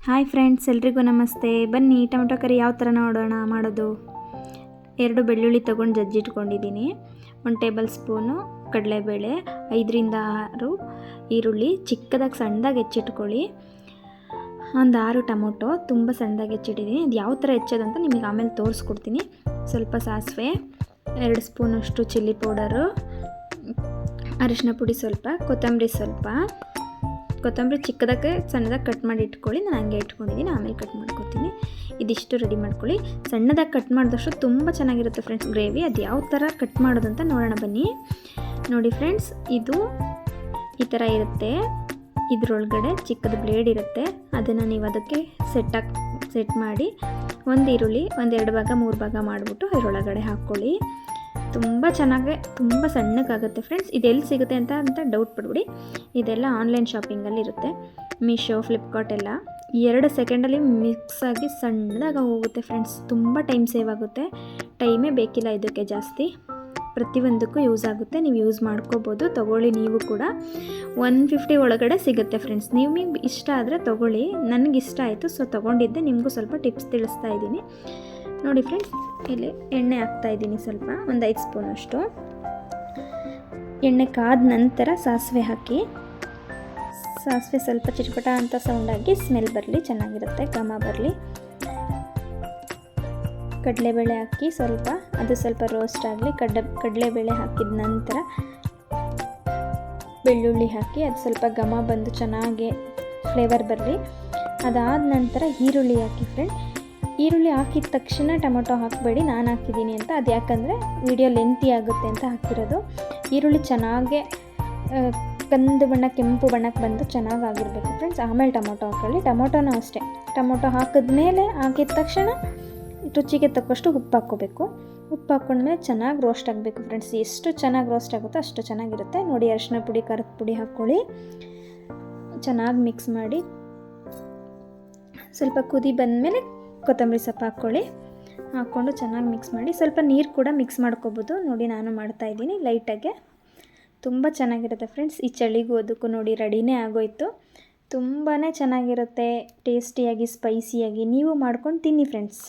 Hi friends, ಎಲ್ರಿಗೂ ನಮಸ್ತೆ. ಬನ್ನಿ ಟೊಮೆಟೊ ಕರಿ ಯಾವ ಥರ ಮಾಡೋದು. 2 ಬೆಳ್ಳುಳ್ಳಿ ತೊಗೊಂಡು ಜಜ್ಜಿಟ್ಕೊಂಡಿದ್ದೀನಿ. 1 ಟೇಬಲ್ ಸ್ಪೂನು ಕಡಲೆಬೇಳೆ, 5ರಿಂದ 6 ಈರುಳ್ಳಿ ಚಿಕ್ಕದಾಗಿ ಸಣ್ಣದಾಗಿ ಹೆಚ್ಚಿಟ್ಕೊಳ್ಳಿ. ಒಂದು 6 ಟೊಮೊಟೊ ತುಂಬ ಸಣ್ಣದಾಗಿ ಹೆಚ್ಚಿಟ್ಟಿದ್ದೀನಿ. ಇದು ಯಾವ ಥರ ಹೆಚ್ಚೋದಂತ ನಿಮಗೆ ಆಮೇಲೆ ತೋರಿಸ್ಕೊಡ್ತೀನಿ. ಸ್ವಲ್ಪ ಸಾಸಿವೆ, 2 ಸ್ಪೂನಷ್ಟು ಚಿಲ್ಲಿ ಪೌಡರು, ಅರಿಶಿನ ಪುಡಿ ಸ್ವಲ್ಪ, ಕೊತ್ತಂಬರಿ ಚಿಕ್ಕದಾಗಿ ಸಣ್ಣದಾಗಿ ಕಟ್ ಮಾಡಿ ಇಟ್ಕೊಳ್ಳಿ. ನಾನು ಹಂಗೆ ಇಟ್ಕೊಂಡಿದ್ದೀನಿ, ಆಮೇಲೆ ಕಟ್ ಮಾಡ್ಕೊತೀನಿ. ಇದಿಷ್ಟು ರೆಡಿ ಮಾಡ್ಕೊಳ್ಳಿ. ಸಣ್ಣದಾಗಿ ಕಟ್ ಮಾಡಿದಷ್ಟು ತುಂಬ ಚೆನ್ನಾಗಿರುತ್ತೆ ಫ್ರೆಂಡ್ಸ್ ಗ್ರೇವಿ. ಅದು ಯಾವ ಥರ ಕಟ್ ಮಾಡೋದಂತ ನೋಡೋಣ ಬನ್ನಿ. ನೋಡಿ ಫ್ರೆಂಡ್ಸ್, ಇದು ಈ ಥರ ಇರುತ್ತೆ. ಇದರೊಳಗಡೆ ಚಿಕ್ಕದ ಬ್ಲೇಡ್ ಇರುತ್ತೆ. ಅದನ್ನು ನೀವು ಅದಕ್ಕೆ ಸೆಟ್ ಮಾಡಿ ಒಂದು ಈರುಳ್ಳಿ 1-2 ಭಾಗ 3 ಭಾಗ ಮಾಡಿಬಿಟ್ಟು ಅದರೊಳಗಡೆ ಹಾಕ್ಕೊಳ್ಳಿ. ತುಂಬ ಸಣ್ಣಕ್ಕಾಗುತ್ತೆ ಫ್ರೆಂಡ್ಸ್. ಇದೆಲ್ಲಿ ಸಿಗುತ್ತೆ ಅಂತ ಡೌಟ್ ಪಡ್ಬಿಡಿ. ಇದೆಲ್ಲ ಆನ್ಲೈನ್ ಶಾಪಿಂಗಲ್ಲಿ ಇರುತ್ತೆ. ಮೀಶೋ, ಫ್ಲಿಪ್ಕಾರ್ಟ್ ಎಲ್ಲ 2 ಸೆಕೆಂಡಲ್ಲಿ ಮಿಕ್ಸ್ ಆಗಿ ಸಣ್ಣದಾಗಿ ಹೋಗುತ್ತೆ ಫ್ರೆಂಡ್ಸ್. ತುಂಬ ಟೈಮ್ ಸೇವ್ ಆಗುತ್ತೆ. ಟೈಮೇ ಬೇಕಿಲ್ಲ ಇದಕ್ಕೆ ಜಾಸ್ತಿ. ಪ್ರತಿಯೊಂದಕ್ಕೂ ಯೂಸ್ ಆಗುತ್ತೆ. ನೀವು ಯೂಸ್ ಮಾಡ್ಕೋಬೋದು. ತೊಗೊಳ್ಳಿ ನೀವು ಕೂಡ. 150 ಒಳಗಡೆ ಸಿಗುತ್ತೆ ಫ್ರೆಂಡ್ಸ್. ನಿಮಗೆ ಇಷ್ಟ ಆದರೆ ತೊಗೊಳ್ಳಿ. ನನಗಿಷ್ಟ ಆಯಿತು, ಸೊ ತೊಗೊಂಡಿದ್ದೆ. ನಿಮಗೂ ಸ್ವಲ್ಪ ಟಿಪ್ಸ್ ತಿಳಿಸ್ತಾ ಇದ್ದೀನಿ. ನೋಡಿ ಫ್ರೆಂಡ್ಸ್, ಇಲ್ಲಿ ಎಣ್ಣೆ ಹಾಕ್ತಾಯಿದ್ದೀನಿ ಸ್ವಲ್ಪ, ಒಂದು 5 ಸ್ಪೂನಷ್ಟು. ಎಣ್ಣೆ ಕಾದ ನಂತರ ಸಾಸಿವೆ ಹಾಕಿ. ಸಾಸಿವೆ ಸ್ವಲ್ಪ ಚಿಟಪಟ ಅಂತ ಸೌಂಡಾಗಿ ಸ್ಮೆಲ್ ಬರಲಿ, ಚೆನ್ನಾಗಿರುತ್ತೆ, ಘಮ ಬರಲಿ. ಕಡಲೆಬೇಳೆ ಹಾಕಿ ಅದು ಸ್ವಲ್ಪ ರೋಸ್ಟ್ ಆಗಲಿ. ಕಡಲೆಬೇಳೆ ಹಾಕಿದ ನಂತರ ಬೆಳ್ಳುಳ್ಳಿ ಹಾಕಿ ಅದು ಸ್ವಲ್ಪ ಘಮ ಬಂದು ಚೆನ್ನಾಗಿ ಫ್ಲೇವರ್ ಬರಲಿ. ಅದಾದ ನಂತರ ಈರುಳ್ಳಿ ಹಾಕಿ ಫ್ರೆಂಡ್. ಈರುಳ್ಳಿ ಹಾಕಿದ ತಕ್ಷಣ ಟೊಮೊಟೊ ಹಾಕಬೇಡಿ, ನಾನು ಹಾಕಿದ್ದೀನಿ ಅಂತ. ಅದು ಯಾಕಂದರೆ ವಿಡಿಯೋ ಲೆಂತಿ ಆಗುತ್ತೆ ಅಂತ ಹಾಕಿರೋದು. ಈರುಳ್ಳಿ ಚೆನ್ನಾಗೆ ಕಂದು ಬಣ್ಣ ಕೆಂಪು ಬಣ್ಣಕ್ಕೆ ಬಂದು ಚೆನ್ನಾಗಾಗಿರಬೇಕು ಫ್ರೆಂಡ್ಸ್. ಆಮೇಲೆ ಟೊಮೊಟೊ ಹಾಕೊಳ್ಳಿ. ಟೊಮೊಟೊನೂ ಅಷ್ಟೇ, ಟೊಮೊಟೊ ಹಾಕಿದ ತಕ್ಷಣ ರುಚಿಗೆ ತಕ್ಕಷ್ಟು ಉಪ್ಪು ಹಾಕ್ಕೋಬೇಕು. ಉಪ್ಪು ಹಾಕ್ಕೊಂಡ್ಮೇಲೆ ಚೆನ್ನಾಗಿ ರೋಸ್ಟ್ ಆಗಬೇಕು ಫ್ರೆಂಡ್ಸ್. ಎಷ್ಟು ಚೆನ್ನಾಗಿ ರೋಸ್ಟ್ ಆಗುತ್ತೋ ಅಷ್ಟು ಚೆನ್ನಾಗಿರುತ್ತೆ. ನೋಡಿ, ಅರಿಶಿನ ಪುಡಿ, ಖಾರದ ಪುಡಿ ಹಾಕ್ಕೊಳ್ಳಿ. ಚೆನ್ನಾಗಿ ಮಿಕ್ಸ್ ಮಾಡಿ ಸ್ವಲ್ಪ ಕುದಿ ಬಂದಮೇಲೆ ಕೊತ್ತಂಬರಿ ಸೊಪ್ಪು ಹಾಕ್ಕೊಂಡು ಚೆನ್ನಾಗಿ ಮಿಕ್ಸ್ ಮಾಡಿ. ಸ್ವಲ್ಪ ನೀರು ಕೂಡ ಮಿಕ್ಸ್ ಮಾಡ್ಕೋಬೋದು. ನೋಡಿ, ನಾನು ಮಾಡ್ತಾಯಿದ್ದೀನಿ ಲೈಟಾಗೆ. ತುಂಬ ಚೆನ್ನಾಗಿರುತ್ತೆ ಫ್ರೆಂಡ್ಸ್. ಈ ಚಳಿಗೂ ಅದಕ್ಕೂ ನೋಡಿ ರೆಡಿನೇ ಆಗೋಯ್ತು. ತುಂಬಾ ಚೆನ್ನಾಗಿರುತ್ತೆ, ಟೇಸ್ಟಿಯಾಗಿ, ಸ್ಪೈಸಿಯಾಗಿ. ನೀವು ಮಾಡ್ಕೊಂಡು ತಿನ್ನಿ ಫ್ರೆಂಡ್ಸ್.